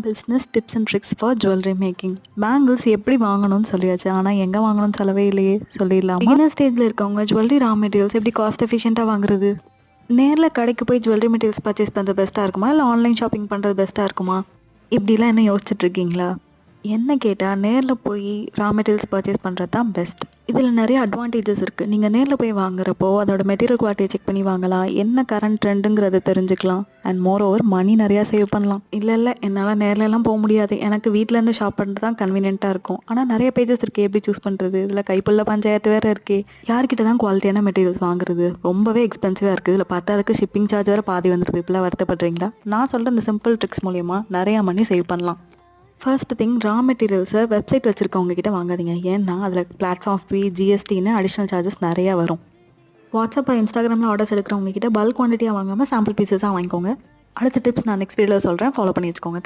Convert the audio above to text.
Business tips and tricks for jewellery making. Bangles எப்படி வாங்கணும்னு சொல்லியாச்சு, ஆனால் எங்கே வாங்கணும்னு சொல்லவே இல்லையே. சொல்லிடலாம். பிகினர் ஸ்டேஜில் இருக்கவங்க ஜுவல்லரி ரா மெட்டீரியல்ஸ் எப்படி காஸ்ட் எஃபிஷியண்ட்டாக வாங்குறது? நேரில் கடைக்கு போய் ஜுவல்லரி மெட்டீரியல்ஸ் பர்ச்சேஸ் பண்ணுறது பெஸ்ட்டாக இருக்குமா, இல்லை ஆன்லைன் ஷாப்பிங் பண்ணுறது பெஸ்ட்டாக இருக்குமா? இப்படிலாம் என்ன யோசிச்சுட்டு இருக்கீங்களா? என்ன கேட்டால் நேரில் போய் ரா மெட்டீரியல்ஸ் பர்ச்சேஸ் பண்ணுறது தான் பெஸ்ட். இதில் நிறைய அட்வான்டேஜஸ் இருக்குது. நீங்கள் நேரில் போய் வாங்குறப்போ அதோட மெட்டீரியல் குவாலிட்டியை செக் பண்ணி வாங்கலாம், என்ன கரண்ட் ட்ரெண்டுங்கிறத தெரிஞ்சுக்கலாம், அண்ட் மோர் ஓவர் மணி நிறையா சேவ் பண்ணலாம். இல்லை என்னால் நேரிலலாம் போக முடியாது, எனக்கு வீட்டிலேருந்து ஷாப் பண்ணுறது தான் கன்வீனியண்ட்டாக இருக்கும். ஆனால் நிறைய பேஜஸ் இருக்குது, எப்படி சூஸ் பண்ணுறது? இதில் கைப்புள்ள பஞ்சாயத்து வேறு இருக்கே. யார்கிட்ட தான் குவாலிட்டியான மெட்டீரியல்ஸ் வாங்குறது? ரொம்பவே எக்ஸ்பென்சிவாக இருக்குது. இதில் பார்த்தா அதுக்கு ஷிப்பிங் சார்ஜ் வேறு பாதி வந்துடுது. இப்போலாம் வருத்தப்படுறீங்களா? நான் சொல்கிற இந்த சிம்பிள் ட்ரிக்ஸ் மூலிமா நிறையா மணி சேவ் பண்ணலாம். ஃபர்ஸ்ட் திங், ரா மெட்டீரியல்ஸை வெப்சைட் வச்சுருக்கவங்க கிட்ட வாங்காதீங்க. ஏன்னா அதில் பிளாட்ஃபார்ம் ஃபீ, ஜிஎஸ்டின்னு அடிஷ்னல் சார்ஜஸ் நிறையா வரும். வாட்ஸ்அப், இன்ஸ்டாகிராமில் ஆர்டர்ஸ் எடுக்கிறவங்க கிட்ட பல்க் குவான்டிட்டியாக வாங்காமல் சாம்பிள் பீசஸாக வாங்கிக்கோங்க. அடுத்த டிப்ஸ் நான் நெக்ஸ்ட் வீடியோவில் சொல்கிறேன், ஃபாலோ பண்ணி வச்சுக்கோங்க.